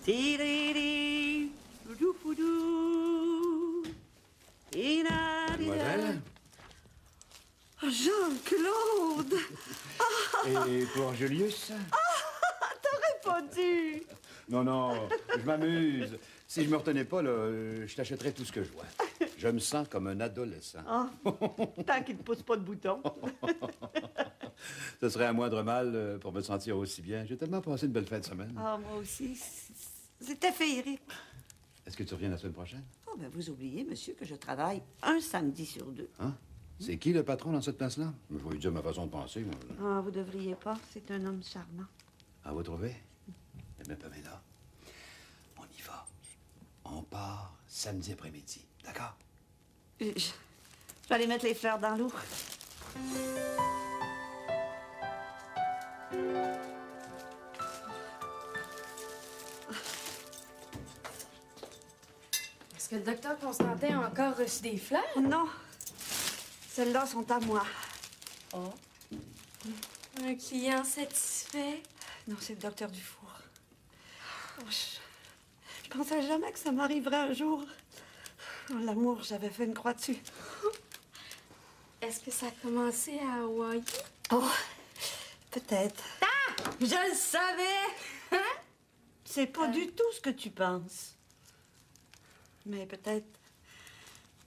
Tiriri, foudou, foudou. Mademoiselle? Jean-Claude! Et pour Julius? T'aurais pas dû! Non, je m'amuse. Si je me retenais pas, là, je t'achèterais tout ce que je vois. Je me sens comme un adolescent. Ah, tant qu'il ne pousse pas de bouton. Ce serait un moindre mal pour me sentir aussi bien. J'ai tellement passé une belle fin de semaine. Ah, moi aussi. C'était féerique. Est-ce que tu reviens la semaine prochaine? Oh, ben vous oubliez, monsieur, que je travaille un samedi sur 2. Hein? C'est qui le patron dans cette place-là? Je vais lui dire ma façon de penser, moi. Ah, vous devriez pas. C'est un homme charmant. Ah, vous trouvez? Eh bien, Pamela, on y va. On part samedi après-midi, d'accord? Je vais aller mettre les fleurs dans l'eau. Est-ce que le docteur Constantin a encore reçu des fleurs? Non. Celles-là sont à moi. Oh. Un client satisfait? Non, c'est le docteur Dufour. Oh, je pensais jamais que ça m'arriverait un jour. Oh, l'amour, j'avais fait une croix dessus. Est-ce que ça a commencé à Hawaï? Oh, peut-être. Ah! Je le savais! Hein? C'est pas du tout ce que tu penses. Mais peut-être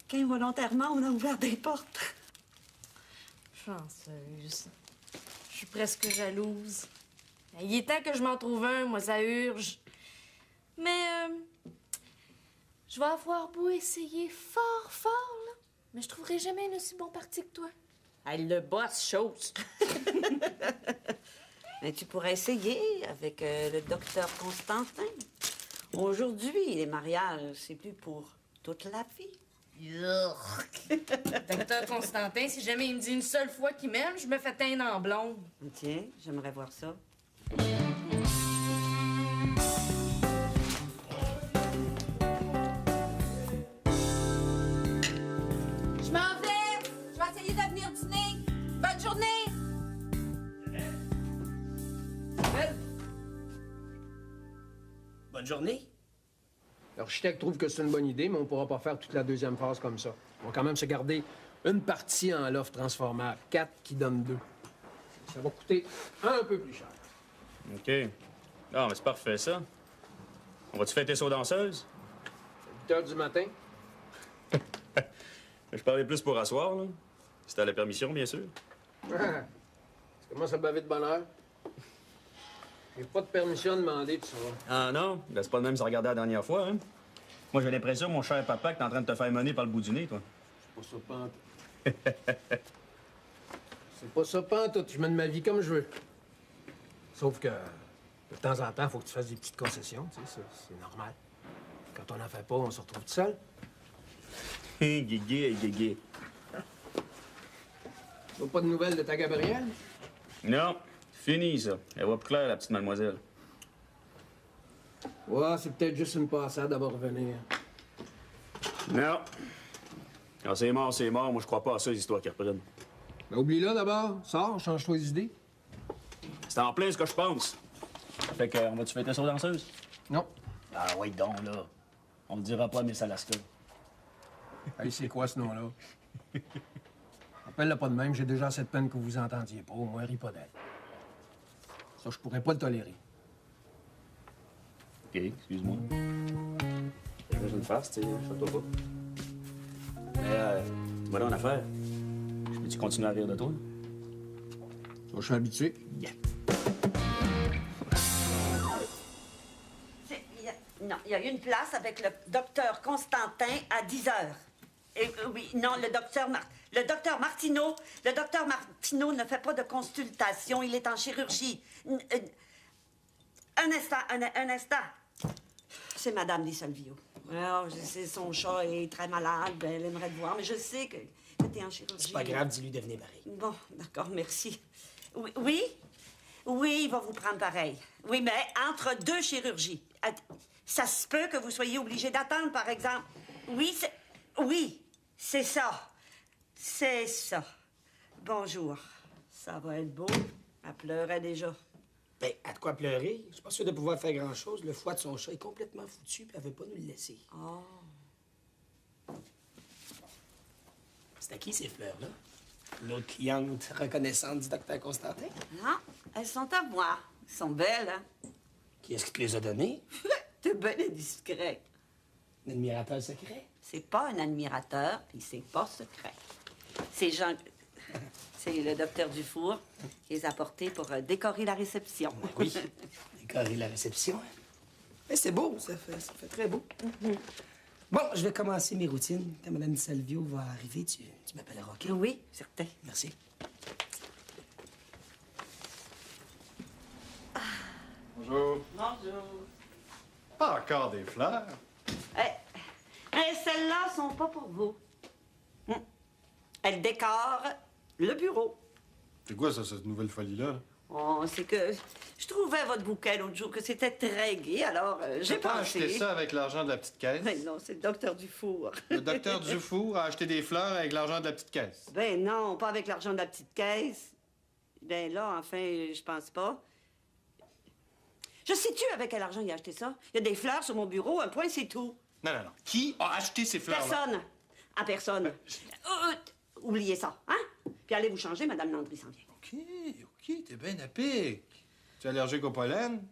qu'involontairement, on a ouvert des portes. Chanceuse. Je suis presque jalouse. Il est temps que je m'en trouve un, moi, ça urge. Mais, je vais avoir beau essayer fort, là. Mais je trouverai jamais un aussi bon parti que toi. Elle le bosse, chose. Mais tu pourrais essayer avec le docteur Constantin. Aujourd'hui, les mariages, c'est plus pour toute la vie. Docteur Constantin, si jamais il me dit une seule fois qu'il m'aime, je me fais teindre en blonde. Tiens, j'aimerais voir ça. Je m'en vais! Je vais essayer de venir dîner! Bonne journée! Bonne journée. L'architecte trouve que c'est une bonne idée, mais on ne pourra pas faire toute la deuxième phase comme ça. On va quand même se garder une partie en loft transformable, 4 qui donne 2. Ça va coûter un peu plus cher. OK. Ah, mais c'est parfait, ça. On va-tu fêter ça aux danseuses? 8 heures du matin. Je parlais plus pour asseoir, là. Si t'as la permission, bien sûr. Ah, tu commences à baver de bonne heure. J'ai pas de permission à demander, tu vois. Ah non? Ben, c'est pas le même que ça regardait la dernière fois, hein? Moi, j'ai l'impression, mon cher papa, que t'es en train de te faire mener par le bout du nez, toi. C'est pas ça pantoute. C'est pas ça pantoute. Je mène ma vie comme je veux. Sauf que, de temps en temps, il faut que tu fasses des petites concessions, tu sais, c'est normal. Quand on n'en fait pas, on se retrouve tout seul. Guégué, guégué. T'as pas de nouvelles de ta Gabrielle? Non, fini, ça. Elle va plus claire, la petite mademoiselle. Ouais, c'est peut-être juste une passade à revenir. Non. Quand c'est mort, c'est mort. Moi, je crois pas à ça, les histoires qui reprennent. Ben, oublie-la d'abord. Sors, change-toi les idées. C'est en plein ce que je pense. Fait que, on va-tu fêter ça aux danseuses? Non. Ah, ouais, donc, là. On le dira pas à Miss Alaska. Hey, c'est quoi ce nom-là? Appelle-la pas de même, j'ai déjà assez de peine que vous entendiez pas. Au moins, ris pas d'elle. Ça, je pourrais pas le tolérer. OK, excuse-moi. J'ai une farce, tu sais, choque-toi pas. Mais, voilà en affaire. Je peux-tu continuer à rire de toi? Je suis habitué. Yeah. Non, il y a une place avec le docteur Constantin à 10 heures. Et, oui, non, le docteur Martineau. Le docteur Martineau ne fait pas de consultation, il est en chirurgie. Un instant. C'est Madame Dissolvio. Alors, je sais, son chat est très malade, elle aimerait te voir, mais je sais que t'es en chirurgie. C'est pas grave, dis-lui de venir pareil. Bon, d'accord, merci. Oui, il va vous prendre pareil. Oui, mais entre deux chirurgies. Ça se peut que vous soyez obligé d'attendre, par exemple. Oui, c'est ça. C'est ça. Bonjour. Ça va être beau. Elle pleurait déjà. Ben, à de quoi pleurer? Je suis pas sûr de pouvoir faire grand-chose. Le foie de son chat est complètement foutu, puis elle veut pas nous le laisser. Oh. C'est à qui, ces fleurs-là? L'autre cliente reconnaissante du docteur Constantin? Non, elles sont à moi. Elles sont belles, hein? Qui est-ce qui te les a données? T'es bien indiscret. Un admirateur secret? C'est pas un admirateur, puis c'est pas secret. C'est Jean... C'est le docteur Dufour qui les a apportés pour décorer la réception. Oui. Décorer la réception. Hein? Mais c'est beau, ça fait très beau. Bon, je vais commencer mes routines. Quand Mme Salvio va arriver, tu m'appelleras, OK? Oui, certain. Merci. Bonjour. Bonjour. Pas encore des fleurs. Celles-là sont pas pour vous. Elles décorent le bureau. C'est quoi ça, cette nouvelle folie-là? Oh, c'est que je trouvais votre bouquet l'autre jour que c'était très gai, alors j'ai J'ai pas pensé. acheté ça avec l'argent de la petite caisse. Ben non, c'est le docteur Dufour. Le docteur Dufour a acheté des fleurs avec l'argent de la petite caisse. Ben non, pas avec l'argent de la petite caisse. Ben là, enfin, je pense pas. Je sais-tu avec quel argent il a acheté ça? Il y a des fleurs sur mon bureau, un point, c'est tout. Non. Qui a acheté ces fleurs-là? Personne. À personne. Oubliez ça, hein? Puis allez vous changer, Madame Landry s'en vient. OK, t'es bien à pic. Tu es allergique au pollen?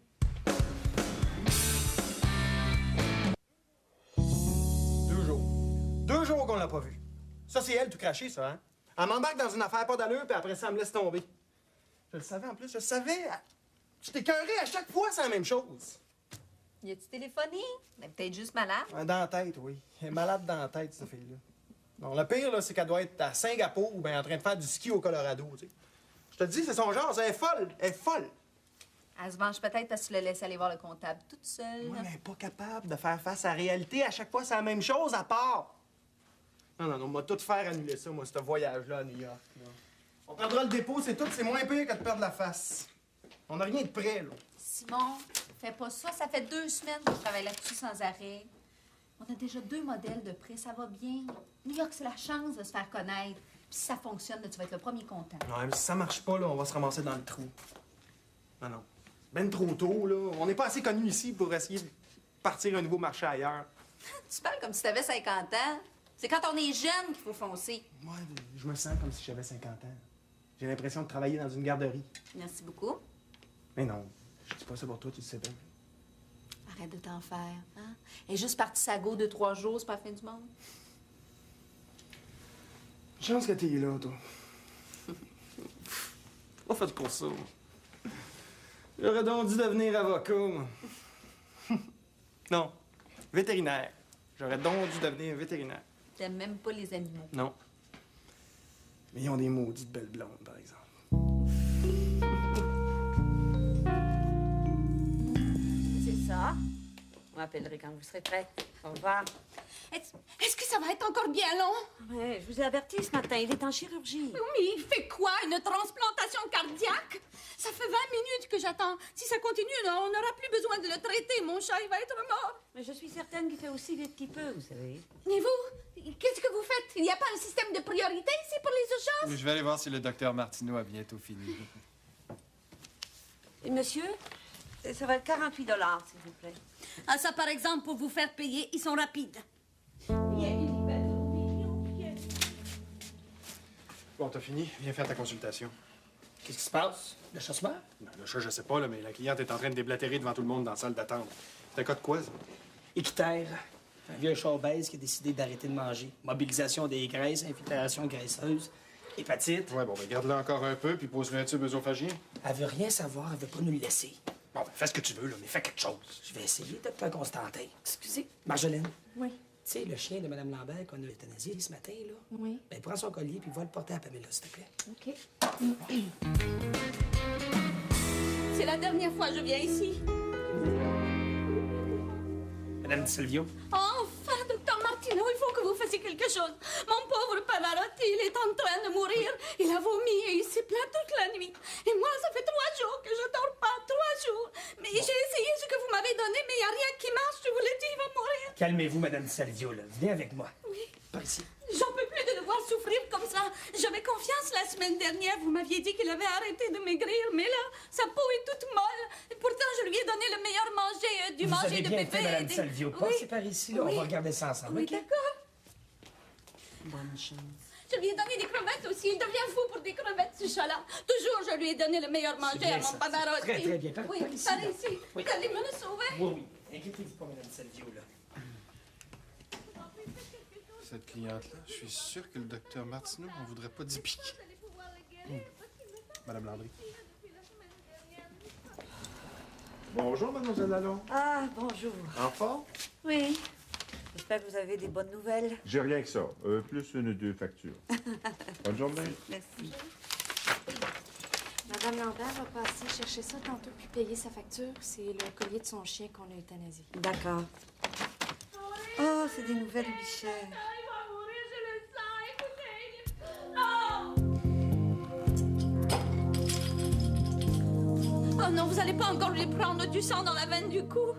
Deux jours qu'on l'a pas vu. Ça, c'est elle tout craché, ça, hein? Elle m'embarque dans une affaire pas d'allure, puis après ça, elle me laisse tomber. Je le savais en plus, je le savais. Je t'ai écœuré à chaque fois, c'est la même chose. Y a-tu téléphoné? Elle est peut-être juste malade. Dans la tête, oui. Elle est malade dans la tête, cette fille-là. Non, le pire, là, c'est qu'elle doit être à Singapour ou bien en train de faire du ski au Colorado, tu sais. Je te le dis, c'est son genre, elle est folle. Elle est folle. Elle se venge peut-être parce que tu l'as laissé aller voir le comptable toute seule. Ouais, mais elle est pas capable de faire face à la réalité. À chaque fois, c'est la même chose, à part. Non, on va tout faire annuler ça, moi, ce voyage-là à New York. Là. On prendra le dépôt, c'est tout. C'est moins pire que de perdre la face. On n'a rien de prêt, là. Simon, fais pas ça. Ça fait 2 semaines que je travaille là-dessus sans arrêt. On a déjà 2 modèles de prêt. Ça va bien. New York, c'est la chance de se faire connaître. Puis si ça fonctionne, là, tu vas être le premier content. Non, mais si ça marche pas, là, on va se ramasser dans le trou. Non. Ben trop tôt, là. On n'est pas assez connus ici pour essayer de partir un nouveau marché ailleurs. Tu parles comme si t'avais 50 ans. C'est quand on est jeune qu'il faut foncer. Moi, je me sens comme si j'avais 50 ans. J'ai l'impression de travailler dans une garderie. Merci beaucoup. Mais non, je dis pas ça pour toi, tu le sais bien. Arrête de t'en faire, hein? Elle est juste partie sa go 2-3 jours, c'est pas la fin du monde. Chance que t'es là, toi. Pas fait pour ça. J'aurais donc dû devenir avocat, moi. Non, vétérinaire. J'aurais donc dû devenir vétérinaire. T'aimes même pas les animaux. Non. Mais ils ont des maudites belles blondes, par exemple. C'est ça. Vous m'appellerez quand vous serez prêt. Au revoir. Est-ce que ça va être encore bien long? Ouais, je vous ai averti ce matin, il est en chirurgie. Mais il fait quoi? Une transplantation cardiaque? Ça fait 20 minutes que j'attends. Si ça continue, on n'aura plus besoin de le traiter. Mon chat, il va être mort. Mais je suis certaine qu'il fait aussi vite qu'il peut, vous savez. Et vous? Qu'est-ce que vous faites? Il n'y a pas un système de priorité ici pour les urgences? Je vais aller voir si le docteur Martineau a bientôt fini. Et monsieur, ça va être 48 $, s'il vous plaît. Ah, ça, par exemple, pour vous faire payer, ils sont rapides. Bon, t'as fini. Viens faire ta consultation. Qu'est-ce qui se passe? Le chasseur? Ben, le chat, je sais pas, là, mais la cliente est en train de déblatérer devant tout le monde dans la salle d'attente. C'est un cas de quoi, ça? Équiterre. Un vieux chat obèse qui a décidé d'arrêter de manger. Mobilisation des graisses, infiltration graisseuse, hépatite. Ouais, bon, ben garde-le encore un peu, puis pose-lui un tube œsophagien. Elle veut rien savoir, elle veut pas nous le laisser. Bon, ben, fais ce que tu veux, là, mais fais quelque chose. Je vais essayer, docteur Constantin. Excusez. Marjolaine. Oui. Tu sais, le chien de Mme Lambert qu'on a euthanasié ce matin, là? Oui. Ben, prends son collier puis va le porter à Pamela, s'il te plaît. OK. C'est la dernière fois que je viens ici. Madame Di Silvio? Enfin, docteur Martineau, il faut que vous fassiez quelque chose. Mon pauvre Pavarotti, il est en train de mourir. Il a vomi et il s'est plaint toute la nuit. Et moi, ça fait 3 jours que je dors pas. 3 jours. Mais j'ai essayé ce que vous m'avez donné, mais il n'y a rien qui marche. Je vous l'ai dit, il va mourir. Calmez-vous, Madame Di Silvio, là. Venez avec moi. Oui. Par ici. J'en peux plus de le voir souffrir comme ça. J'avais confiance pense, la semaine dernière, vous m'aviez dit qu'il avait arrêté de maigrir, mais là, sa peau est toute molle. Et pourtant, je lui ai donné le meilleur manger, du Vous manger avez de bien bébé. fait, Madame Salvio. Passez par ici, là. Oui. On va regarder ça ensemble, Oui, OK? d'accord. Bonne chance. Je lui ai donné des crevettes aussi. Il devient fou pour des crevettes, ce chat-là. Toujours, je lui ai donné le meilleur manger bien à mon ça. Pavarotti. Très, très bien. Par Oui, ici, par là. ici. Oui. Vous allez me le sauver. Oui, oui. Inquiétez-vous pas, Madame Salvio, là. Cette cliente-là, je suis sûr que le docteur Martineau n'en voudrait pas d'y piquer. Madame Landry. Bonjour, mademoiselle Lalonde. Ah, bonjour. En forme? Oui. J'espère que vous avez des bonnes nouvelles. J'ai rien que ça. Plus une ou deux factures. Bonne journée. Merci. Madame Lambert va passer chercher ça tantôt puis payer sa facture. C'est le collier de son chien qu'on a euthanasié. D'accord. Oh, c'est des nouvelles, Michel. Il va mourir, je le sens. Écoutez. Oh non, vous n'allez pas encore lui prendre du sang dans la veine du cou.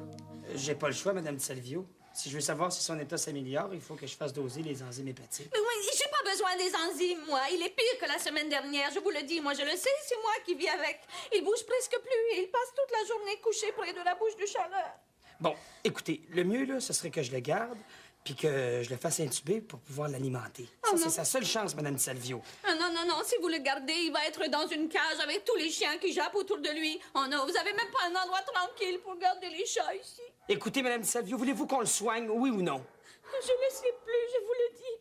J'ai pas le choix, Madame Salvio. Si je veux savoir si son état s'améliore, il faut que je fasse doser les enzymes hépatiques. Mais oui, j'ai pas besoin des enzymes, moi. Il est pire que la semaine dernière, je vous le dis. Moi, je le sais, c'est moi qui vis avec. Il bouge presque plus et il passe toute la journée couché près de la bouche du chaleur. Bon, écoutez, le mieux, là, ce serait que je le garde puis que je le fasse intuber pour pouvoir l'alimenter. Ça, c'est sa seule chance, Madame Salvio. Ah non, non, non, si vous le gardez, il va être dans une cage avec tous les chiens qui jappent autour de lui. Oh non, vous avez même pas un endroit tranquille pour garder les chats ici. Écoutez, Madame Salvio, voulez-vous qu'on le soigne, oui ou non? Je ne sais plus, je vous le dis.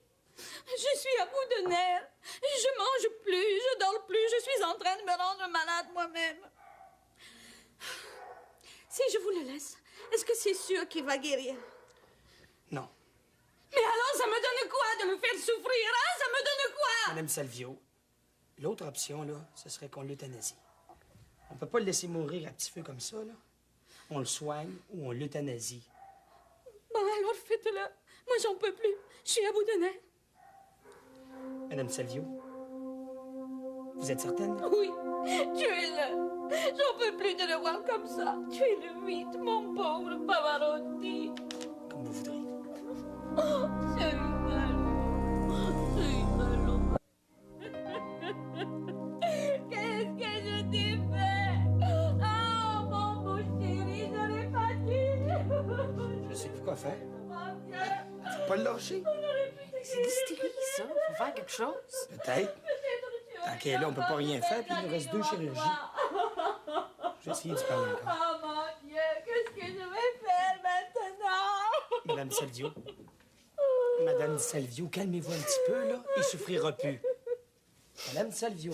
Je suis à bout de nerfs. Je mange plus, je dors plus, je suis en train de me rendre malade moi-même. Si je vous le laisse, est-ce que c'est sûr qu'il va guérir? Non. Mais alors, ça me donne quoi de me faire souffrir, hein? Ça me donne quoi? Madame Salvio, l'autre option, là, ce serait qu'on l'euthanasie. On peut pas le laisser mourir à petit feu comme ça, là. On le soigne ou on l'euthanasie. Bon, alors faites-le. Moi, j'en peux plus. Je suis à bout de nerfs. Madame Salvio, vous êtes certaine? Oui, tuez-le. J'en peux plus de le voir comme ça. Tuez-le vite, mon pauvre Pavarotti. Comme vous voudrez. Oh, c'est rigolo. Qu'est-ce que je t'ai fait? Oh, mon beau chéri, je l'ai pas dit. Je sais plus quoi faire. Faut pas le lâcher. C'est l'hystérie, ça. Faut faire quelque chose. Peut-être. Tant qu'elle est là, on peut pas rien faire, puis il nous reste 2 chirurgies. Je vais essayer de parler encore. Oh, mon Dieu, qu'est-ce que je vais faire maintenant? Madame Salvio. Madame Salvio, calmez-vous un petit peu, là. Il souffrira plus. Madame Salvio,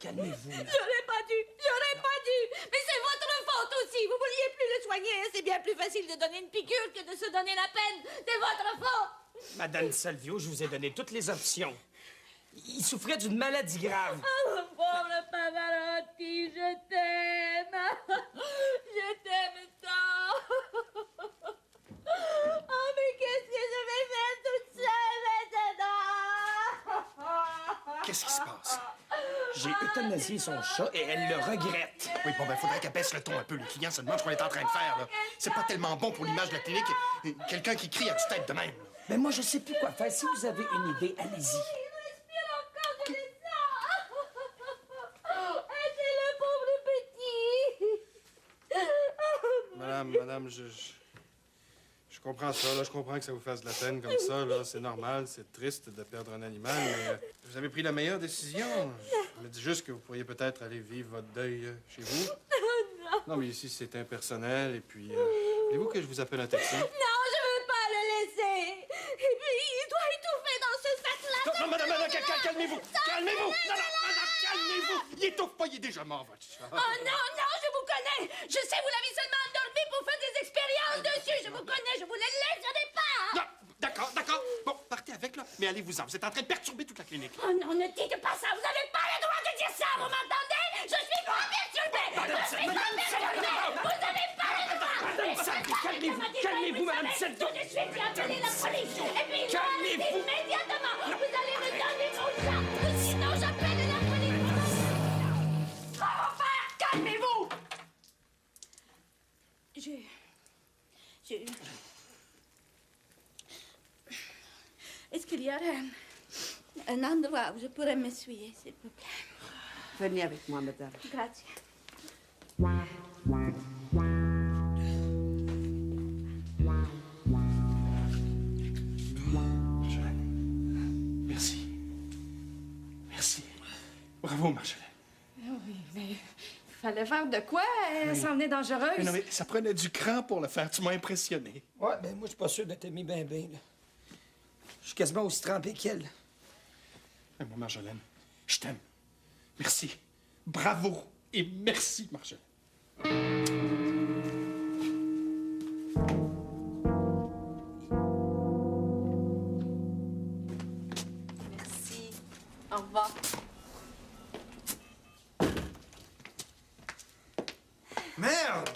calmez-vous, là. J'aurais pas dû. Mais c'est votre faute aussi. Vous vouliez plus le soigner. C'est bien plus facile de donner une piqûre que de se donner la peine. C'est votre faute. Madame Salvio, je vous ai donné toutes les options. Il souffrait d'une maladie grave. Oh, mon pauvre Pavarotti, je t'aime. Je t'aime tant. Oh, mais qu'est-ce que je vais faire toute seule maintenant? Qu'est-ce qui se passe? J'ai euthanasié son chat et elle le regrette. Oui, bon, ben, faudrait qu'elle baisse le ton un peu. Les clients se demandent ce qu'on est en train de faire, là. C'est pas tellement bon pour l'image de la clinique. Quelqu'un qui crie à tue-tête de même. Mais moi, je sais plus quoi faire. Si vous avez une idée, allez-y. Il respire encore, je le sens. Aidez-le, pauvre petit. Madame, je comprends ça, là. Je comprends que ça vous fasse de la peine comme ça, là. C'est normal, c'est triste de perdre un animal, mais vous avez pris la meilleure décision. Je me dis juste que vous pourriez peut-être aller vivre votre deuil chez vous. Non, mais ici, c'est impersonnel, et puis... voulez-vous que je vous appelle un taxi? Non, je veux pas le laisser. Et puis, il doit étouffer dans ce sac-là. Non, madame, calmez-vous! Calmez-vous! Non, madame, calmez-vous! Il étouffe pas, il est déjà mort, votre chat. Oh non, non, je vous connais. Je sais, vous l'avez seulement endormi pour faire des expériences dessus. Je vous connais, je vous le laisserai pas. Non, d'accord. Bon, partez avec, là. Mais allez-vous-en, vous êtes en train de perturber toute la clinique. Oh non, ne dites pas ça. Vous n'avez pas le droit de dire ça, vous m'entendez? Je suis pas perturbée. Je suis pas perturbée. Vous n'avez pas le droit. Madame Salvio, calmez-vous, Madame Salvio. Tout de suite, j'ai appelé la police. Et puis, Calmez-vous. immédiatement, vous allez me donner mon chat. Ou sinon, j'appelle la police. Ça va faire. Calmez-vous. Est-ce qu'il y a un endroit où je pourrais m'essuyer, s'il vous plaît. Venez avec moi, madame. Grazie. Merci. Merci. Bravo, Marjolaine. Oui, mais fallait faire de quoi? Elle s'en est dangereuse. Mais non, mais ça prenait du cran pour le faire. Tu m'as impressionné. Ouais, ben moi, je suis pas sûr de t'aimer bien, là. Je suis quasiment aussi trempé qu'elle. Mais moi, Marjolaine, je t'aime. Merci. Bravo et merci, Marjolaine. Merci. Au revoir. Merde!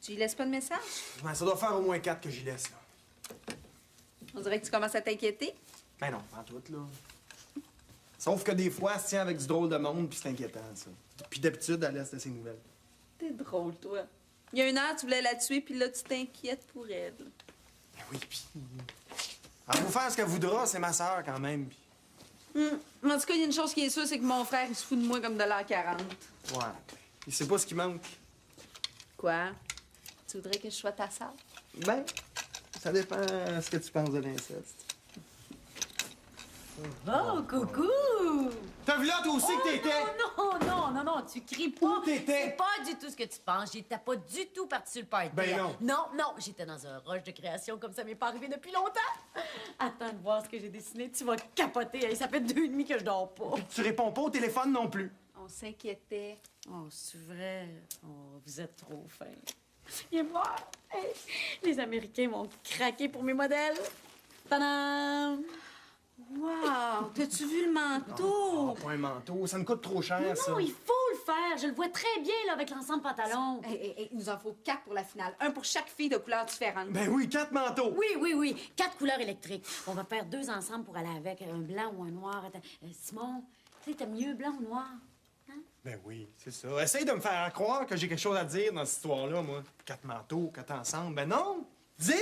Tu lui laisses pas de message? Ben, ça doit faire au moins 4 que j'y laisse, là. On dirait que tu commences à t'inquiéter. Ben non, pas tout, là. Sauf que des fois, elle se tient avec du drôle de monde, puis c'est inquiétant, ça. Puis d'habitude, elle laisse de ses nouvelles. T'es drôle, toi. Il y a une heure, tu voulais la tuer, puis là, tu t'inquiètes pour elle. Ben oui, puis... Elle va vous faire ce qu'elle voudra, c'est ma sœur, quand même. Puis... En tout cas, il y a une chose qui est sûre, c'est que mon frère, il se fout de moi comme de l'an 40. Ouais. Il sait pas ce qui manque. Quoi? Tu voudrais que je sois ta sœur? Ben, ça dépend ce que tu penses de l'inceste. Oh, coucou! T'as vu là, toi aussi, que t'étais? Non, tu cries pas. Où t'étais? C'est pas du tout ce que tu penses. J'étais pas du tout partie sur le party. Ben non. Non, j'étais dans un rush de création comme ça m'est pas arrivé depuis longtemps. Attends de voir ce que j'ai dessiné, tu vas capoter. Hey, ça fait 2h30 que je dors pas. Tu réponds pas au téléphone non plus. On s'inquiétait. Oh, c'est vrai? Oh, vous êtes trop fin. Viens voir. Hey, les Américains m'ont craqué pour mes modèles. Tadam! Wow! T'as-tu vu le manteau? Oh, pas un manteau, ça me coûte trop cher, ça. Non, il faut le faire. Je le vois très bien là, avec l'ensemble pantalon. Il nous en faut 4 pour la finale. Un pour chaque fille de couleur différente. Ben oui, 4 manteaux. Oui. 4 couleurs électriques. On va faire 2 ensemble pour aller avec, un blanc ou un noir. Attends, Simon, tu sais, t'aimes mieux blanc ou noir? Ben oui, c'est ça. Essaye de me faire croire que j'ai quelque chose à dire dans cette histoire-là, moi. 4 manteaux, 4 ensemble. Ben non! 10!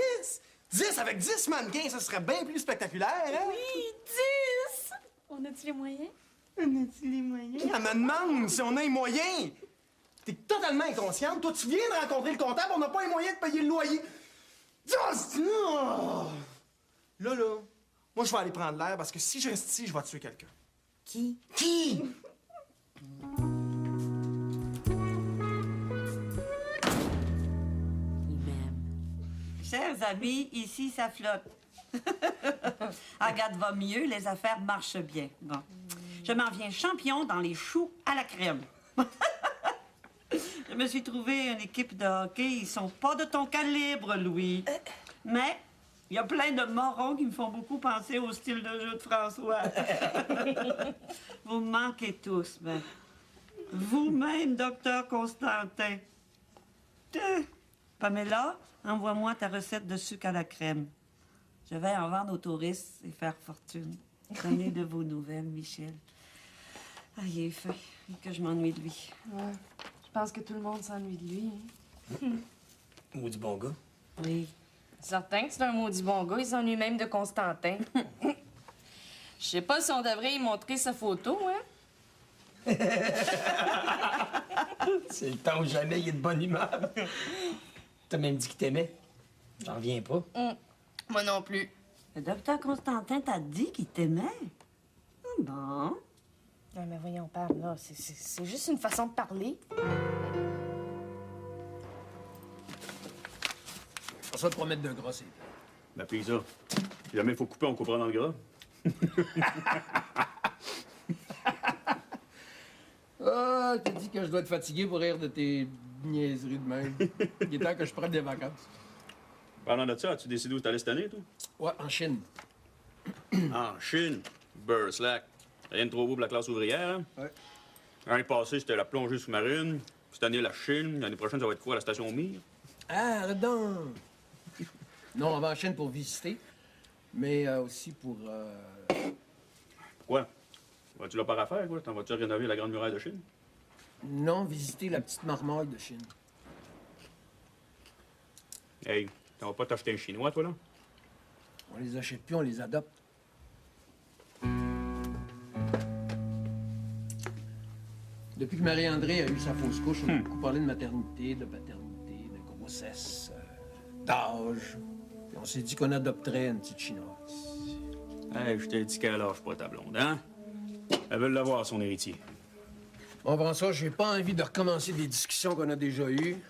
10 avec 10 mannequins, ça serait bien plus spectaculaire, hein? Oui, 10! On a-tu les moyens? Elle me demande si on a les moyens. T'es totalement inconsciente. Toi, tu viens de rencontrer le comptable, on n'a pas les moyens de payer le loyer. Là, moi, je vais aller prendre l'air parce que si je reste ici, je vais tuer quelqu'un. Qui? Qui? Chers amis, ici, ça flotte. Agathe va mieux, les affaires marchent bien. Bon. Je m'en viens champion dans les choux à la crème. Je me suis trouvé une équipe de hockey. Ils sont pas de ton calibre, Louis. Mais il y a plein de morons qui me font beaucoup penser au style de jeu de François. Vous me manquez tous, ben. Vous-même, docteur Constantin. Pamela, envoie-moi ta recette de sucre à la crème. Je vais en vendre aux touristes et faire fortune. Donnez de vos nouvelles, Michel. Ah, il est fin. Que je m'ennuie de lui. Ouais. Je pense que tout le monde s'ennuie de lui. Maudit bon gars. Oui. Certain que c'est un maudit bon gars. Il s'ennuie même de Constantin. Je sais pas si on devrait y montrer sa photo, hein? C'est le temps où jamais il est de bonne humeur. T'as même dit qu'il t'aimait. J'en reviens pas. Moi non plus. Le docteur Constantin t'a dit qu'il t'aimait? Bon. Non, mais voyons, parle, là. C'est juste une façon de parler. Ça te promettre de grosser. Ben, puis ça. Si jamais il faut couper, on coupera dans le gras. Ah, t'as dit que je dois être fatigué pour rire de tes niaiseries de même. Il est temps que je prenne des vacances. Parlant de ça, as-tu décidé où t'allais cette année, toi? Ouais, en Chine. En Chine? Beurre slack. Rien de trop beau pour la classe ouvrière, hein? Ouais. L'année passée, c'était la plongée sous-marine. Cette année, la Chine. L'année prochaine, ça va être quoi, la station Mir? Ah, arrête donc! Non, on va en Chine pour visiter, mais aussi pour... Pourquoi? Vas-tu là par affaire, quoi? T'en vas-tu rénover la Grande Muraille de Chine? Non, visiter la petite marmaille de Chine. Hey, t'en vas pas t'acheter un Chinois, toi, là? On les achète plus, on les adopte. Depuis que Marie-André a eu sa fausse couche, on a beaucoup parlé de maternité, de paternité, de grossesse, d'âge. Puis on s'est dit qu'on adopterait une petite chinoise. Hey, je t'ai dit qu'elle lâche pas ta blonde, hein? Elle veut l'avoir, son héritier. Bon, François, j'ai pas envie de recommencer des discussions qu'on a déjà eues.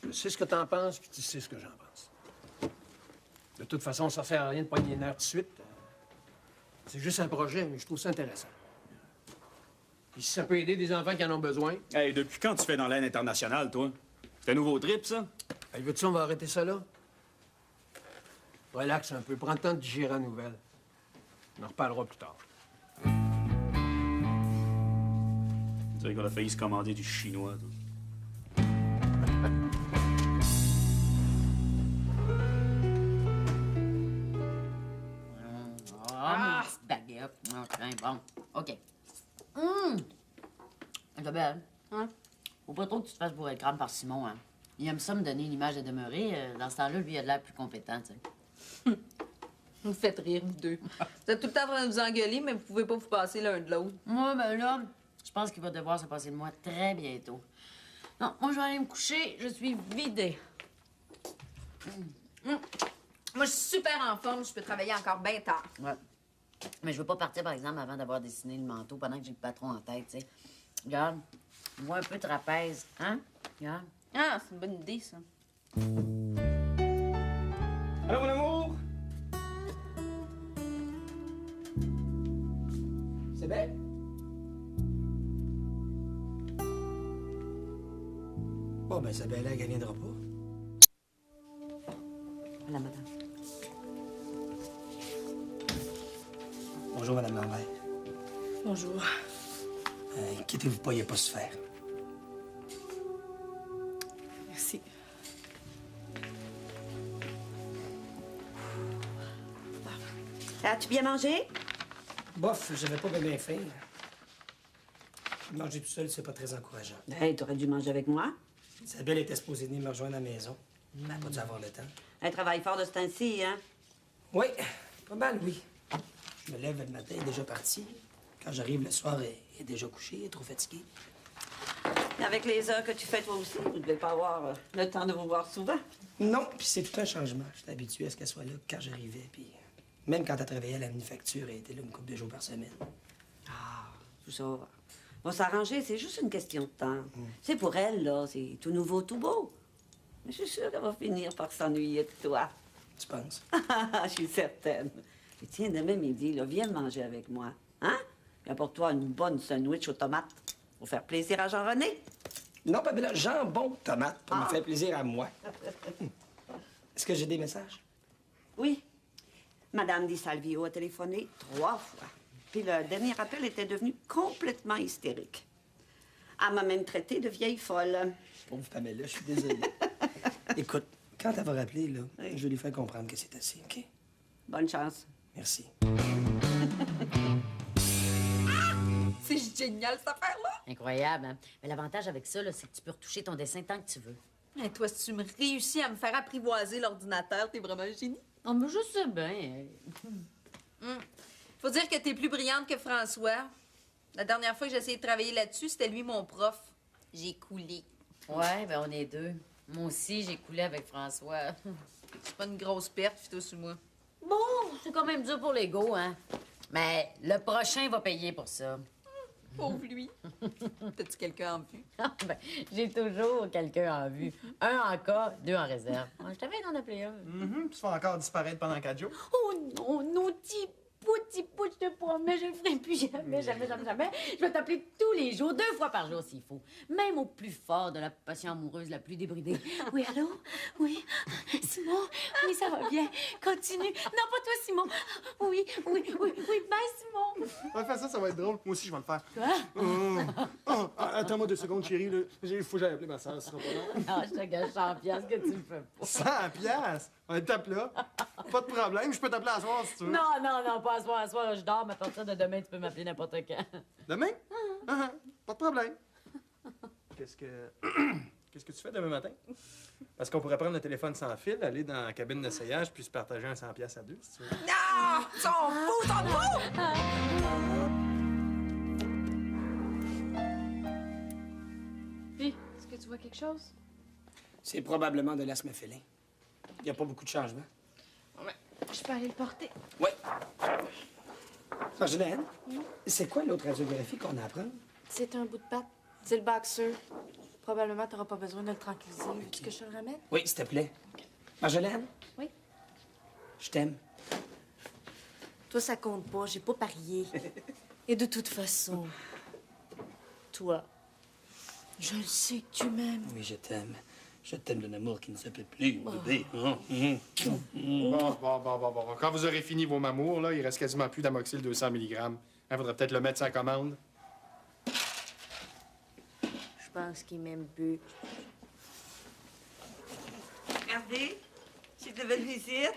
Je sais ce que t'en penses, puis tu sais ce que j'en pense. De toute façon, ça sert à rien de pogner les nerfs tout de suite. C'est juste un projet, mais je trouve ça intéressant. Puis si ça peut aider des enfants qui en ont besoin... Hey, depuis quand tu fais dans l'aide internationale, toi? C'est un nouveau trip, ça? Hey, veux-tu, on va arrêter ça là? Relax un peu, prends le temps de digérer la nouvelle. On en reparlera plus tard. Tu sais qu'on a failli se commander du chinois, toi. Ah, petite baguette. Enfin, bon. OK. Isabelle, hein? Faut pas trop que tu te fasses bourrer le crâne par Simon, hein? Il aime ça me donner une image de demeurer. Dans ce temps-là, lui, il a de l'air plus compétent, tu sais. Vous me faites rire, vous deux. Vous êtes tout le temps en train de vous engueuler, mais vous pouvez pas vous passer l'un de l'autre. Moi, ben là, je pense qu'il va devoir se passer de moi très bientôt. Non, moi, je vais aller me coucher. Je suis vidée. Moi, je suis super en forme. Je peux travailler encore bien tard. Ouais. Mais je veux pas partir, par exemple, avant d'avoir dessiné le manteau, pendant que j'ai le patron en tête, tu sais. Regarde, moi un peu trapèze, hein? Regarde. Ah, c'est une bonne idée, ça. Allô, mon amour? C'est belle? Bon, ben, Isabelle, elle viendra pas. Voilà, madame. Bonjour, Madame Lambert. Bonjour. Inquiétez-vous pas, il n'y a pas se faire. Merci. As-tu bien mangé? Bof, j'avais pas bien faim. Manger tout seul, c'est pas très encourageant. Hey, t'aurais dû manger avec moi. Isabelle était supposée venir me rejoindre à la maison. Elle n'a pas dû avoir le temps. Elle travaille fort de ce temps-ci, hein? Oui, pas mal, oui. Je me lève le matin, elle est déjà partie. Quand j'arrive le soir, elle est déjà couchée, elle est trop fatiguée. Et avec les heures que tu fais toi aussi, vous devez pas avoir le temps de vous voir souvent. Non, puis c'est tout un changement. J'étais habitué à ce qu'elle soit là quand j'arrivais, puis même quand elle travaillait à la manufacture, elle était là une couple de jours par semaine. Ah, tout ça va s'arranger, c'est juste une question de temps. C'est pour elle, là, c'est tout nouveau, tout beau. Mais je suis sûre qu'elle va finir par s'ennuyer de toi. Tu penses? Je suis certaine. Et tiens, demain midi, là, viens manger avec moi. Hein? Et apporte-toi une bonne sandwich aux tomates pour faire plaisir à Jean-René. Non, Pamela, jambon, tomate, pour me faire plaisir à moi. Est-ce que j'ai des messages? Oui. Madame Di Salvio a téléphoné 3 fois. Puis le dernier appel était devenu complètement hystérique. Elle m'a même traitée de vieille folle. Pauvre Pamela, je suis désolé. Écoute, quand elle va rappeler, là, je vais lui faire comprendre que c'est assez, OK? Bonne chance. Merci. C'est génial, cette affaire-là! Incroyable, hein? Mais l'avantage avec ça, là, c'est que tu peux retoucher ton dessin tant que tu veux. Et toi, si tu me réussis à me faire apprivoiser l'ordinateur, t'es vraiment un génie. Oh, mais je sais bien. Faut dire que t'es plus brillante que François. La dernière fois que j'ai essayé de travailler là-dessus, c'était lui mon prof. J'ai coulé. Ouais, ben on est deux. Moi aussi, j'ai coulé avec François. C'est pas une grosse perte, Fito sur moi. Bon, c'est quand même dur pour l'ego, hein? Mais le prochain va payer pour ça. Pauvre lui. T'as-tu quelqu'un en vue? Ben, j'ai toujours quelqu'un en vue. Un en cas, 2 en réserve. Je t'avais d'en appeler un. Tu vas encore disparaître pendant 4 jours. Oh non, non, petit bout, je te promets, je le ferai plus jamais. Je vais t'appeler tous les jours, 2 fois par jour s'il faut. Même au plus fort de la passion amoureuse la plus débridée. Oui, allô? Oui? Simon? Oui, ça va bien. Continue. Non, pas toi, Simon. Oui, bye, Simon. On va faire ça, ça va être drôle. Moi aussi, je vais le faire. Quoi? Attends-moi 2 secondes, chérie. Là. Il faut que j'aille appeler ma soeur, ce sera pas long. Non, je te gâche 100 piastres que tu le fais pas. 100 piastres? On tape là. Pas de problème, je peux t'appeler à soir si tu veux. Non, pas à soir, je dors, mais à partir de demain, tu peux m'appeler n'importe quand. Demain? Pas de problème. Qu'est-ce que tu fais demain matin? Parce qu'on pourrait prendre le téléphone sans fil, aller dans la cabine d'essayage, puis se partager un 100 piastres à 2, si tu veux. Non! Ils sont fous, ils sont fous! vois quelque chose? C'est probablement de l'asthme félin. Il n'y a pas beaucoup de changements. Ouais. Je peux aller le porter. Oui. Marjolaine, c'est quoi l'autre radiographie qu'on apprend? C'est un bout de patte. C'est le boxer. Probablement, t'auras pas besoin de le tranquilliser. Veux-tu que je te le ramène? Oui, s'il te plaît. Marjolaine? Oui? Je t'aime. Toi, ça compte pas. J'ai pas parié. Et de toute façon, toi, je le sais que tu m'aimes. Oui, je t'aime. Je t'aime d'un amour qui ne se peut plus, bébé. Bon. Quand vous aurez fini vos mamours, là, il reste quasiment plus d'amoxyl 200 mg. Il faudrait peut-être le mettre sur la commande. Je pense qu'il m'aime peu. Regardez, j'ai de belles visites.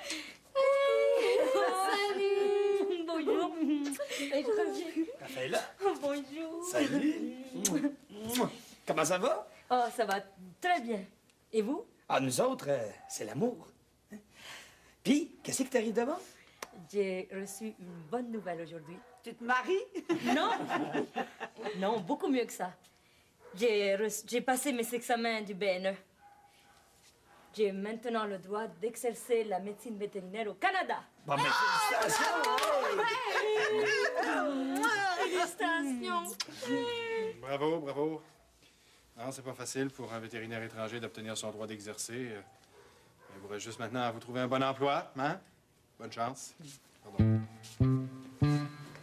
Salut! Bonjour! Je reviens. Raphaël. Bonjour! Salut! Comment ça va? Oh, ça va très bien. Et vous? Ah, nous autres, c'est l'amour. Hein? Puis, qu'est-ce qui t'arrive d'abord? J'ai reçu une bonne nouvelle aujourd'hui. Tu te maries? Non! Non, beaucoup mieux que ça. J'ai passé mes examens du BNE. J'ai maintenant le droit d'exercer la médecine vétérinaire au Canada. Bon, mais Félicitations! Bravo. Non, c'est pas facile pour un vétérinaire étranger d'obtenir son droit d'exercer. Il vous reste juste maintenant à vous trouver un bon emploi, hein? Bonne chance. Pardon.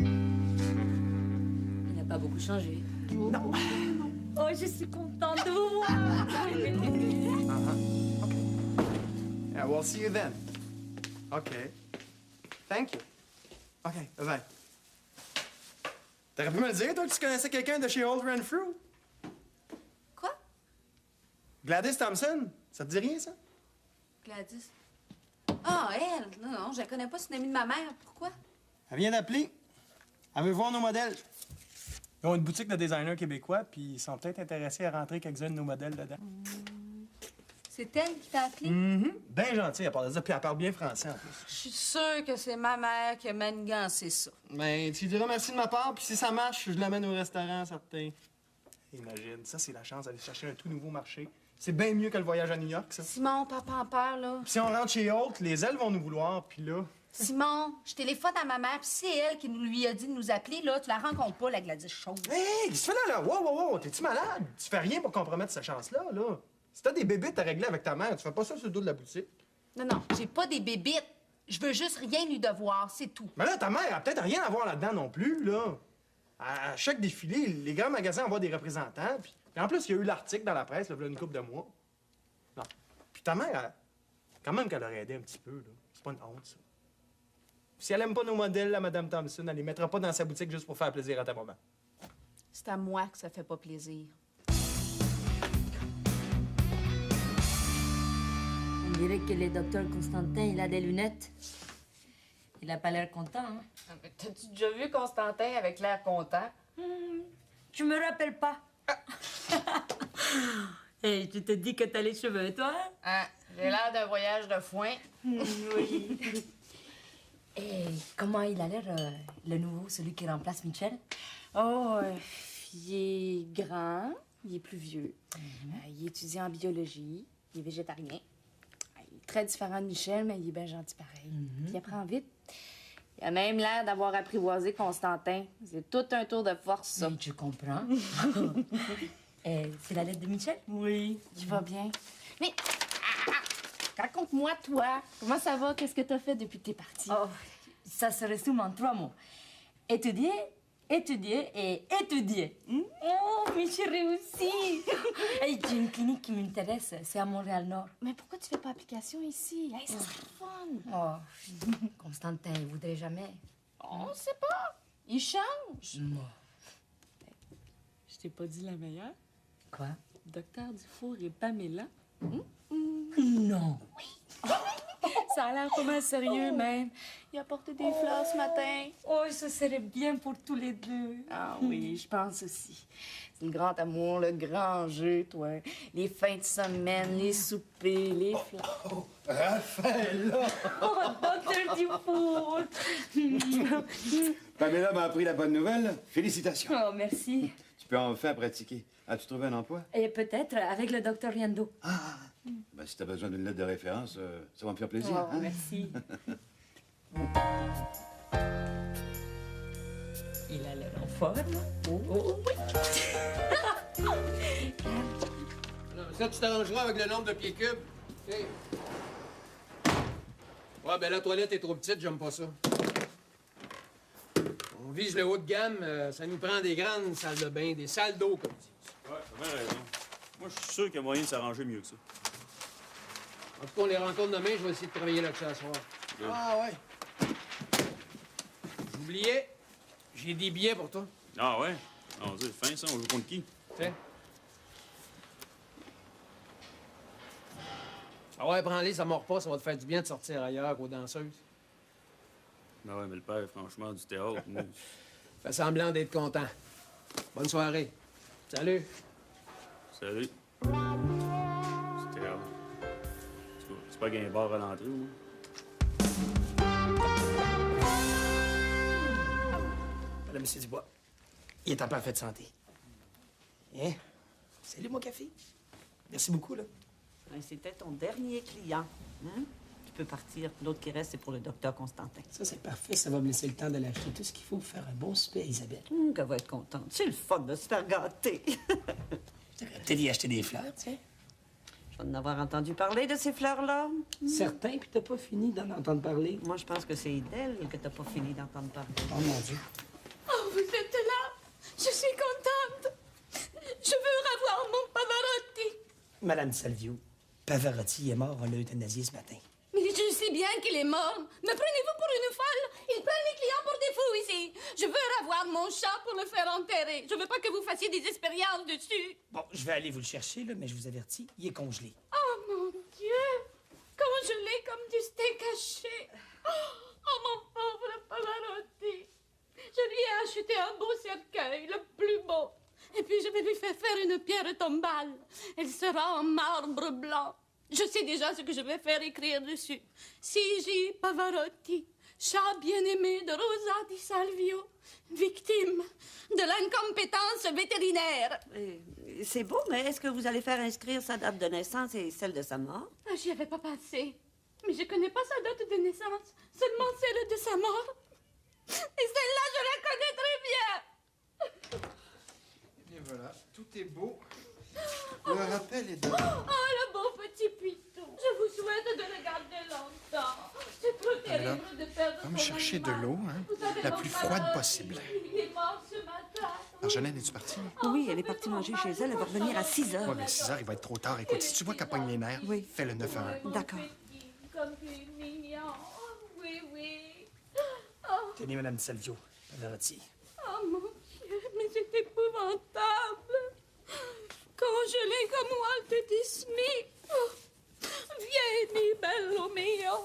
Il n'a pas beaucoup changé. Non. Oh, je suis contente de vous voir. Yeah, we'll see you then. OK. Thank you. OK, bye. T'aurais pu me le dire, toi, que tu connaissais quelqu'un de chez Old Renfrew? Quoi? Gladys Thompson? Ça te dit rien, ça? Gladys. Ah, elle? Non, je la connais pas, c'est une amie de ma mère. Pourquoi? Elle vient d'appeler. Elle veut voir nos modèles. Ils ont une boutique de designers québécois, puis ils sont peut-être intéressés à rentrer quelques-uns de nos modèles dedans. C'est elle qui t'a appelé? Bien gentil à part de ça, puis elle parle bien français en plus. Je suis sûre que c'est ma mère qui a manigancé ça. Ben, tu lui diras merci de ma part, puis si ça marche, je l'amène au restaurant, certain. Imagine, ça, c'est la chance d'aller chercher un tout nouveau marché. C'est bien mieux que le voyage à New York, ça. Simon, papa en peur, là. Puis si on rentre chez Holt, les ailes vont nous vouloir, puis là... Simon, je téléphone à ma mère, puis c'est elle qui lui a dit de nous appeler, là. Tu la rencontres pas, la Gladys Chose. Hey, qu'est-ce que tu fais là? Wow, t'es-tu malade? Tu fais rien pour compromettre cette chance-là, là. Si t'as des bébites à régler avec ta mère, tu fais pas ça sur le dos de la boutique. Non, j'ai pas des bébites. Je veux juste rien lui devoir, c'est tout. Mais là, ta mère a peut-être rien à voir là-dedans non plus, là. À chaque défilé, les grands magasins envoient des représentants, puis en plus, il y a eu l'article dans la presse, là, il y a une couple de mois. Non. Puis ta mère, quand même qu'elle aurait aidé un petit peu, là. C'est pas une honte, ça. Si elle aime pas nos modèles, la Madame Thompson, elle les mettra pas dans sa boutique juste pour faire plaisir à ta maman. C'est à moi que ça fait pas plaisir. On dirait que le docteur Constantin, il a des lunettes. Il a pas l'air content, hein? T'as-tu déjà vu Constantin avec l'air content? Tu me rappelles pas. Hey, tu te dis que t'as les cheveux, toi? Hein? J'ai l'air d'un voyage de foin. Oui. Et comment il a l'air, le nouveau, celui qui remplace Michel? Oh, il est grand, il est plus vieux. Il étudie en biologie, il est végétarien. Il est très différent de Michel, mais il est bien gentil pareil. Puis il apprend vite. Il a même l'air d'avoir apprivoisé Constantin. C'est tout un tour de force, ça. Oui, tu comprends. C'est la lettre de Michel? Oui. Tu vas bien? Mais, raconte-moi, toi. Comment ça va? Qu'est-ce que t'as fait depuis que t'es partie? Oh, ça se résume en 3 mots. Étudier, étudier et étudier. Oh, mais j'ai réussi! Hey, j'ai une clinique qui m'intéresse, c'est à Montréal-Nord. Mais pourquoi tu fais pas application ici? Hey, ça serait fun! Oh, Constantin, il voudrait jamais. On sait pas. Il change. Moi. Je t'ai pas dit la meilleure? Quoi? Docteur Dufour et Pamela. Non. Ça a l'air pas mal sérieux, même. Il a porté des fleurs ce matin. Oh, ce serait bien pour tous les deux. Ah oui, je pense aussi. C'est le grand amour, le grand jeu, toi. Les fins de semaine, les soupers, les fleurs. Raphaël! Oh, docteur Dufour! Pamela m'a appris la bonne nouvelle. Félicitations. Oh, merci. Tu peux enfin pratiquer. As-tu trouvé un emploi? Et peut-être avec le docteur Riendo. Ben, si t'as besoin d'une lettre de référence, ça va me faire plaisir. Oh, hein? merci. Il a l'air en forme. Oh, oui. Non, mais ça, tu t'arrangeras avec le nombre de pieds cubes. OK. Ouais, ben la toilette est trop petite, j'aime pas ça. On vise le haut de gamme, ça nous prend des grandes salles de bain, des salles d'eau, comme dit. Ouais, t'as bien raison. Moi, je suis sûr qu'il y a moyen de s'arranger mieux que ça. En tout cas, on les rencontre demain, je vais essayer de travailler là-dessus à soir. Ah ouais. J'oubliais, j'ai des billets pour toi. Ah ouais? Non, c'est fin, ça. On joue contre qui? Tiens. Ah ouais, prends-les, ça mord pas, ça va te faire du bien de sortir ailleurs qu'aux danseuses. Ben ouais, mais le père, franchement, du théâtre, moi... Fais semblant d'être content. Bonne soirée. Salut. Salut. Du théâtre. C'est pas qu'il y a un bar à l'entrée, moi. Voilà, M. Dubois. Il est en parfaite santé. Hein? Salut, mon café. Merci beaucoup, là. C'était ton dernier client. Hein? Tu peux partir. L'autre qui reste, c'est pour le docteur Constantin. Ça, c'est parfait. Ça va me laisser le temps d'aller acheter tout ce qu'il faut pour faire un bon souper à Isabelle. Qu'elle va être contente. C'est le fun de se faire gâter. Tu devrais peut-être y acheter des fleurs, tiens. Je vais en avoir entendu parler de ces fleurs-là. Certain, puis t'as pas fini d'en entendre parler. Moi, je pense que c'est d'elle que t'as pas fini d'entendre parler. Oh, mon Dieu. Oh, vous êtes là. Je suis contente. Je veux revoir mon Pavarotti. Madame Salvio, Pavarotti est mort, on l'a euthanasié ce matin. Mais je sais bien qu'il est mort. Me prenez-vous pour une folle? Il prend les clients pour des fous ici. Je veux revoir mon chat pour le faire enterrer. Je veux pas que vous fassiez des expériences dessus. Bon, je vais aller vous le chercher, là, mais je vous avertis, il est congelé. Oh, mon Dieu! Congelé comme du steak haché. Oh, mon pauvre Pavarotti. Je lui ai acheté un beau cercueil, le plus beau. Et puis, je vais lui faire une pierre tombale. Elle sera en marbre blanc. Je sais déjà ce que je vais faire écrire dessus. C.J. Pavarotti, chat bien-aimé de Rosa di Salvio, victime de l'incompétence vétérinaire. C'est beau, mais est-ce que vous allez faire inscrire sa date de naissance et celle de sa mort? Ah, j'y avais pas pensé. Mais je connais pas sa date de naissance, seulement celle de sa mort. Et celle-là, je la connais très bien. Et voilà, tout est beau. Le rappel est Oh, donné. le beau petit pitou. Je vous souhaite de le garder longtemps. C'est trop terrible de perdre Va me son chercher de animal. l'eau, hein? Vous savez, La mon plus père, froide possible. Il est mort ce matin. Marjolaine, es-tu partie? Oui, elle est partie manger chez elle. Elle va revenir à 6 heures. Ouais, mais 6 heures, il va être trop tard. Écoute, si tu vois qu'elle pogne les nerfs, fais le 9 à 1. D'accord. Comme tu es mignon. Oh, oui, oui. Oh, Tenez, Madame Salvio, Pavarotti. oh, mon Dieu, mais c'est épouvantable. Congelé comme Walt Disney. Oh, vieni, bello mio.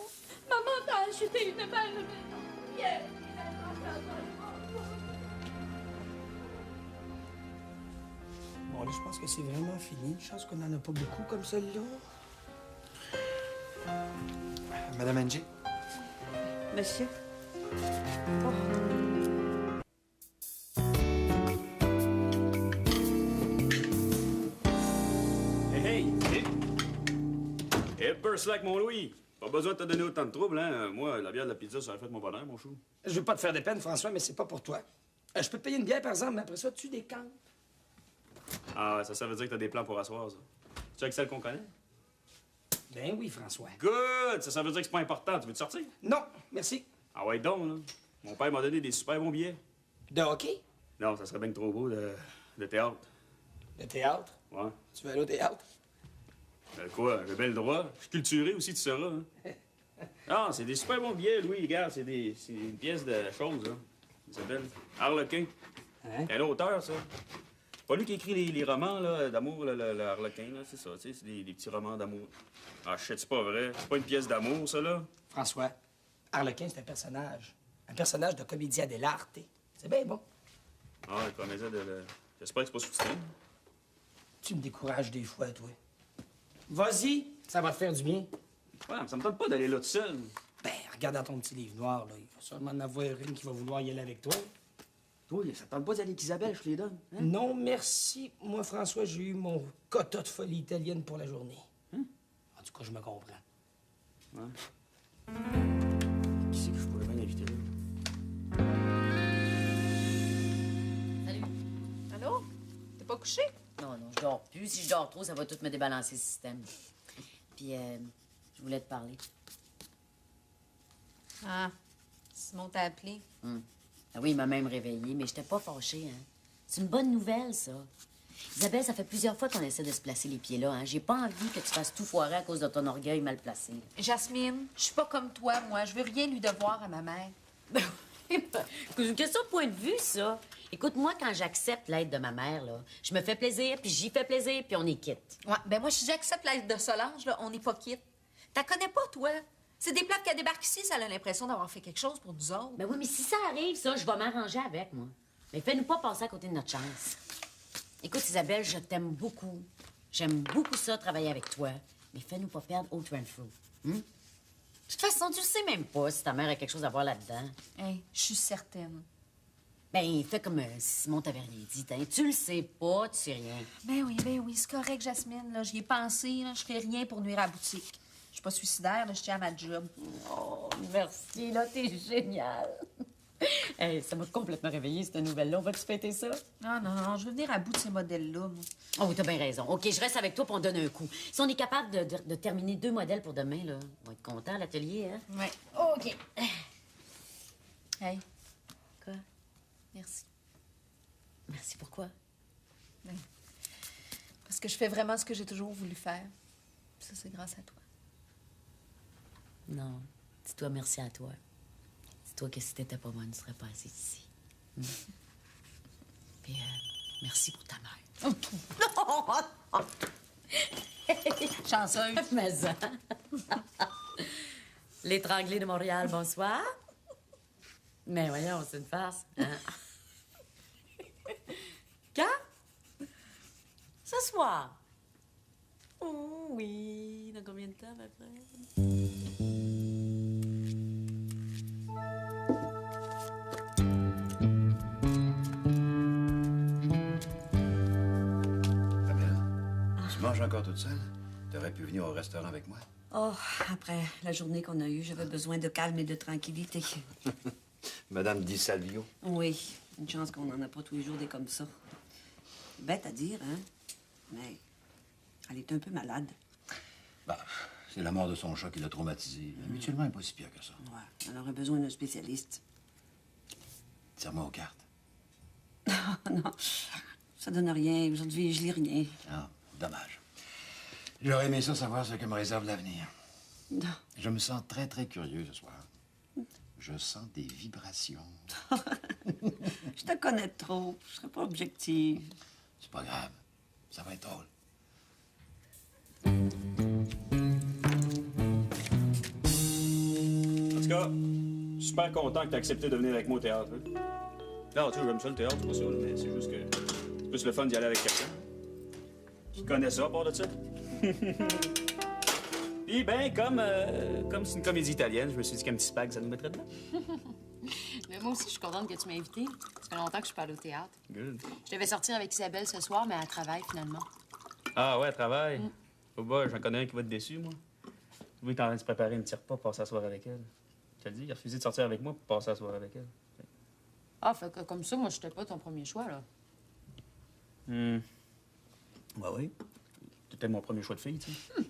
Maman t'a acheté une belle maison. Vieni, nella casa nuova. Bon, là, je pense que c'est vraiment fini. Je pense qu'on n'en a pas beaucoup comme celle-là. Madame Angie? Monsieur? Hey, hey! Hey, peu slack, mon Louis! Pas besoin de te donner autant de troubles, hein? Moi, la bière de la pizza, ça a fait mon bonheur, mon chou. Je veux pas te faire de peine, François, mais c'est pas pour toi. Je peux te payer une bière, par exemple, mais après ça, tu décantes. Ah, ça veut dire que t'as des plans pour asseoir, ça. Tu avec celle qu'on connaît? Ben oui, François. Good! Ça veut dire que c'est pas important. Tu veux te sortir? Non, merci. Ah ouais, donc, là. Mon père m'a donné des super bons billets. De hockey? Non, ça serait bien trop beau de théâtre. De théâtre? Ouais. Tu veux aller au théâtre? Quoi? J'ai bien le droit. Je suis culturé aussi, tu sauras. Hein? Ah, c'est des super bons billets, Louis. Regarde, c'est une pièce de choses, là. Il s'appelle Harlequin. Hein? C'est un auteur, ça. Pas lui qui écrit les romans, là, d'amour, le Harlequin, là. C'est ça, tu sais, c'est des petits romans d'amour. Ah, shit, c'est pas vrai. C'est pas une pièce d'amour, ça, là. François, Harlequin, c'est un personnage. Un personnage de comédia dell'arte. C'est bien bon. Ah, le comédien J'espère que c'est pas sous-titré. Tu me décourages des fois, toi. Vas-y, ça va te faire du bien. Ouais, mais ça me tente pas d'aller là tout seul. Ben, regarde dans ton petit livre noir, là. Il va sûrement en avoir une qui va vouloir y aller avec toi. Toi, ça te tente pas d'aller avec Isabelle, je te les donne. Hein? Non, merci. Moi, François, j'ai eu mon quota de folie italienne pour la journée. En tout cas, je me comprends. Ouais. Qui c'est que je pourrais bien inviter là? Salut. Allô? T'es pas couché? Non, non, je dors plus. Si je dors trop, ça va tout me débalancer le système. Puis, je voulais te parler. Ah, Simon t'a appelé. Ah oui, il m'a même réveillée, mais j'étais pas fâchée, hein. C'est une bonne nouvelle, ça. Isabelle, ça fait plusieurs fois qu'on essaie de se placer les pieds là, hein. J'ai pas envie que tu fasses tout foirer à cause de ton orgueil mal placé. Jasmine, je suis pas comme toi, moi. Je veux rien lui devoir à ma mère. Question de point de vue, ça. Écoute, moi, quand j'accepte l'aide de ma mère, là, je me fais plaisir, puis j'y fais plaisir, puis on est quitte. Ouais, ben moi, si j'accepte l'aide de Solange, là, on n'est pas quitte. T'as connais pas, toi? C'est des plates qui débarquent ici, ça a l'impression d'avoir fait quelque chose pour nous autres. Ben oui, mais si ça arrive, ça, je vais m'arranger avec, moi. Mais fais-nous pas passer à côté de notre chance. Écoute, Isabelle, je t'aime beaucoup. J'aime beaucoup ça, travailler avec toi. Mais fais-nous pas perdre Old Renfrew. De toute façon, tu sais même pas si ta mère a quelque chose à voir là-dedans. Hey, je suis certaine. Ben, fais comme Simon t'avait rien dit. Hein. Tu le sais pas, tu sais rien. Ben oui, c'est correct, Jasmine. Là, j'y ai pensé, là, je ferai rien pour nuire à la boutique. Je suis pas suicidaire, là, je tiens à ma job. Oh, merci, là, t'es génial. Hey, ça m'a complètement réveillée, cette nouvelle-là. On va-tu fêter ça? Non, je veux venir à bout de ces modèles-là, moi. Oh oui, t'as bien raison. OK, je reste avec toi, puis on donne un coup. Si on est capable de terminer 2 modèles pour demain, là, on va être content à l'atelier, hein? Ouais. OK. Hey. Quoi? Merci. Merci, pourquoi? Ben, parce que je fais vraiment ce que j'ai toujours voulu faire. Ça, c'est grâce à toi. Non, dis-toi merci à toi. Dis-toi que si t'étais pas moi, tu serais pas assise ici. Puis, merci pour ta mère. Chanceuse. Mais ça. L'étranglée de Montréal, bonsoir. Mais voyons, c'est une farce. Hein? Quand? Ce soir. Oh oui. Dans combien de temps, à peu près? Tu manges encore toute seule? T'aurais pu venir au restaurant avec moi? Oh, après la journée qu'on a eue, j'avais besoin de calme et de tranquillité. Madame Di Salvio? Oui, une chance qu'on n'en a pas tous les jours des comme ça. Bête à dire, hein? Mais elle est un peu malade. Bah, c'est la mort de son chat qui l'a traumatisée. Mais habituellement, elle n'est pas si pire que ça. Ouais, elle aurait besoin d'un spécialiste. Tire-moi aux cartes. Non, ça donne rien. Aujourd'hui, je lis rien. Ah, dommage. J'aurais aimé ça savoir ce que me réserve l'avenir. Non. Je me sens très, très curieux ce soir. Je sens des vibrations. Je te connais trop. Je serais pas objective. C'est pas grave. Ça va être drôle. En tout cas, super content que tu aies accepté de venir avec moi au théâtre. Hein. Non, tu sais, j'aime ça le théâtre, c'est pas ça, mais c'est juste que c'est plus le fun d'y aller avec quelqu'un. Qui connaît ça, à part de ça. Puis, ben, comme c'est une comédie italienne, je me suis dit qu'un petit spag, ça nous mettrait dedans. Mais moi aussi, je suis contente que tu m'aies invitée. Ça fait longtemps que je suis pas allée au théâtre. Good. Je devais sortir avec Isabelle ce soir, mais elle travaille finalement. Ah ouais, travail. Oh boy, j'en connais un qui va être déçu, moi. Lui, il est en train de se préparer un petit repas pour passer la soirée avec elle. Je te le dis, il a refusé de sortir avec moi pour passer la soirée avec elle. Ah, fait que comme ça, moi, j'étais pas ton premier choix, là. Bah oui. C'était mon premier choix de fille, tu sais.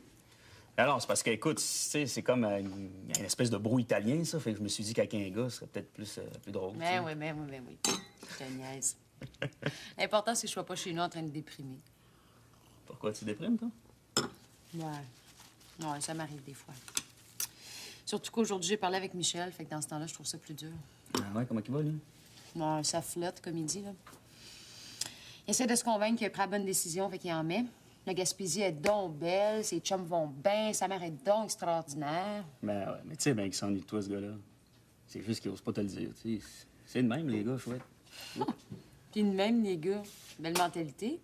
Alors, c'est parce que, écoute, tu sais, c'est comme une espèce de brou italien, ça. Fait que je me suis dit qu'avec un gars, ce serait peut-être plus drôle. Mais oui, mais oui. Je te niaise. L'important, c'est que je sois pas chez nous en train de déprimer. Pourquoi tu déprimes, toi? Ouais, ça m'arrive des fois. Surtout qu'aujourd'hui, j'ai parlé avec Michel, fait que dans ce temps-là, je trouve ça plus dur. Ah ouais, comment il va, lui? Ouais, ça flotte, comme il dit, là. Il essaie de se convaincre qu'il a pris la bonne décision, fait qu'il en met. La Gaspésie est donc belle, ses chums vont bien, sa mère est donc extraordinaire. Ben ouais, mais tu sais bien qu'il s'ennuie de toi, ce gars-là. C'est juste qu'il ose pas te le dire, tu sais. C'est de même, les gars, chouette. Puis de même, les gars, belle mentalité.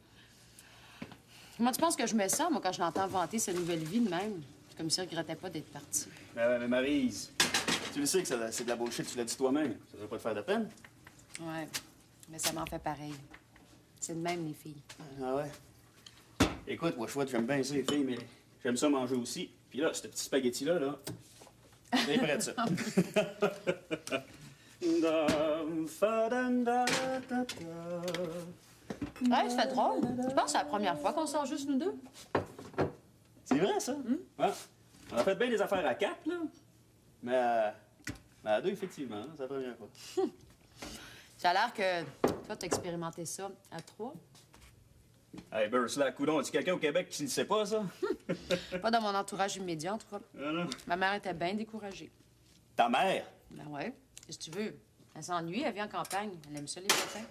Comment tu penses que je me sens, moi, quand je l'entends vanter sa nouvelle vie de même? C'est comme s'il regrettait pas d'être parti. Ben ouais, mais Maryse, tu le sais que c'est de la bullshit, tu l'as dit toi-même. Ça devrait pas te faire de peine. Ouais. Mais ça m'en fait pareil. C'est de même, les filles. Ah ouais? Écoute, moi, chouette, j'aime bien ça, les filles, mais j'aime ça manger aussi. Puis là, ce petit spaghetti-là, là, c'est prêt de ça. Ouais, ça fait drôle. Je pense que c'est la première fois qu'on sort juste nous deux. C'est vrai, ça? Ouais. On a fait bien des affaires à 4, là. Mais à 2, effectivement, hein, c'est la première fois. Ça a l'air que toi, t'as expérimenté ça à 3. Hey, Burst, là, coudonc, as-tu quelqu'un au Québec qui ne sait pas, ça? Pas dans mon entourage immédiat, en tout cas. Ah non. Ma mère était bien découragée. Ta mère? Ben ouais. Qu'est-ce que tu veux? Elle s'ennuie, elle vit en campagne. Elle aime ça, les copains.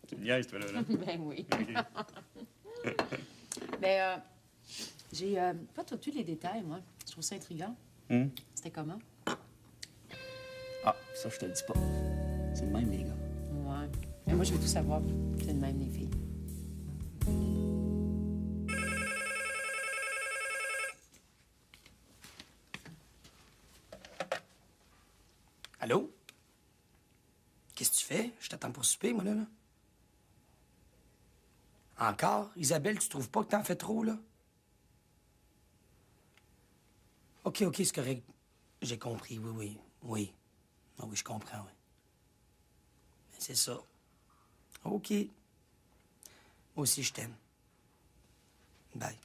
Tu me niaises, toi, là. Ben oui. Mais j'ai pas tout eu les détails, moi. Je trouve ça intriguant. C'était comment? Ah, ça, je te le dis pas. C'est le même, les gars. Ouais. Mais moi, je veux tout savoir. C'est le même, les filles. Allô? Qu'est-ce que tu fais? Je t'attends pour souper, moi, là. Encore? Isabelle, tu trouves pas que t'en fais trop, là? OK, c'est correct. J'ai compris, oui. Oui. Ah oui, je comprends, oui. Mais c'est ça. OK. Moi aussi, je t'aime. Bye.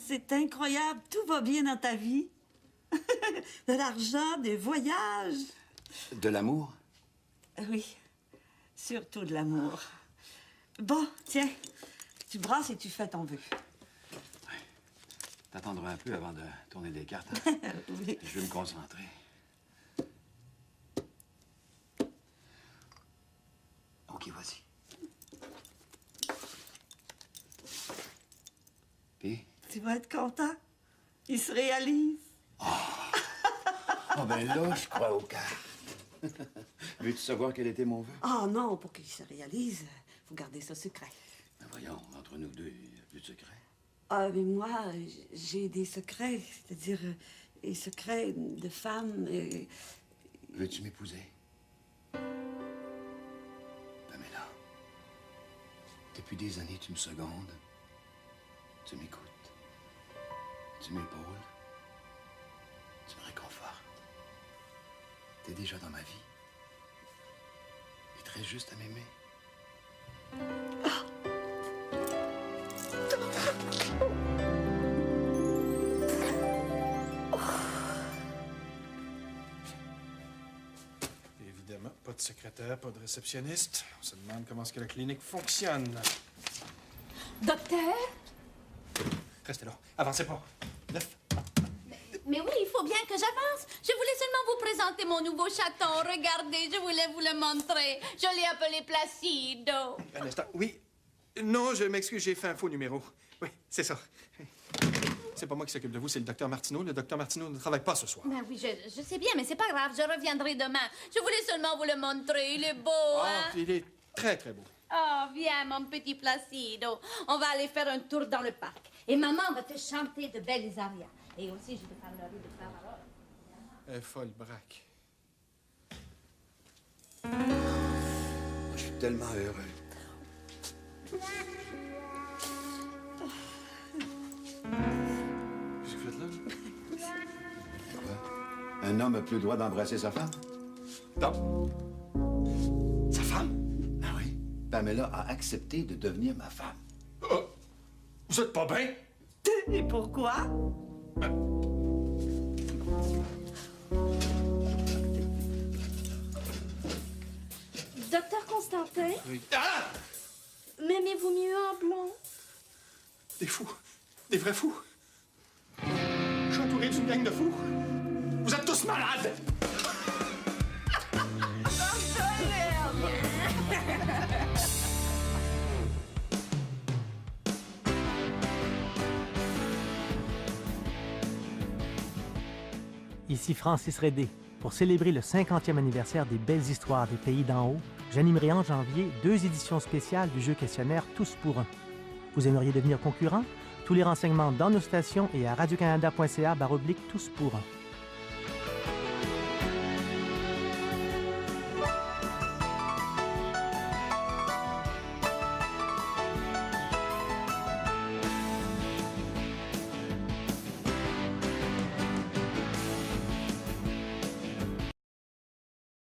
C'est incroyable, tout va bien dans ta vie. De l'argent, des voyages. De l'amour? Oui, surtout de l'amour. Bon, tiens, tu brasses et tu fais ton vœu. T'attendras un peu avant de tourner les cartes. Hein? Oui. Je vais me concentrer. OK, vas-y. Puis? Tu vas être content. Il se réalise. Oh, ben là, je crois au cœur. Veux-tu savoir quel était mon vœu? Oh non, pour qu'il se réalise, faut garder ça secret. Ben voyons, entre nous deux, il n'y a plus de secret. Ah, mais moi, j'ai des secrets, c'est-à-dire des secrets de femme. Veux-tu m'épouser? Pamela, depuis des années, tu me secondes. Tu m'écoutes. Tu m'épaules. Tu me réconfortes. T'es déjà dans ma vie. Et très juste à m'aimer. Évidemment, pas de secrétaire, pas de réceptionniste. On se demande comment est-ce que la clinique fonctionne. Docteur? Restez là. Avancez pas. 9. Mais oui, il faut bien que j'avance. Je voulais seulement vous présenter mon nouveau chaton. Regardez, je voulais vous le montrer. Je l'ai appelé Placido. Un instant. Oui. Non, je m'excuse, j'ai fait un faux numéro. Oui, c'est ça. C'est pas moi qui s'occupe de vous, c'est le docteur Martineau. Le docteur Martineau ne travaille pas ce soir. Ben oui, je sais bien, mais c'est pas grave. Je reviendrai demain. Je voulais seulement vous le montrer. Il est beau, hein? Il est très, très beau. Oh, viens, mon petit Placido. On va aller faire un tour dans le parc. Et maman va te chanter de belles arias. Et aussi, je te parlerai de Pavarotti. Elle est folle, braque. Je suis tellement heureux. Qu'est-ce que vous faites là? Quoi? Un homme n'a plus le droit d'embrasser sa femme? Non. Sa femme? Ah oui. Pamela a accepté de devenir ma femme. Oh. Vous êtes pas bien? Et pourquoi? Docteur Constantin? Oui. Ah! M'aimez-vous mieux en blond? Des fous. Des vrais fous. Je suis entouré d'une gang de fous. Vous êtes tous malades! Ici Francis Redé. Pour célébrer le 50e anniversaire des Belles Histoires des Pays d'en haut, j'animerai en janvier 2 éditions spéciales du jeu questionnaire Tous pour un. Vous aimeriez devenir concurrent? Tous les renseignements dans nos stations et à radiocanada.ca/tous pour un.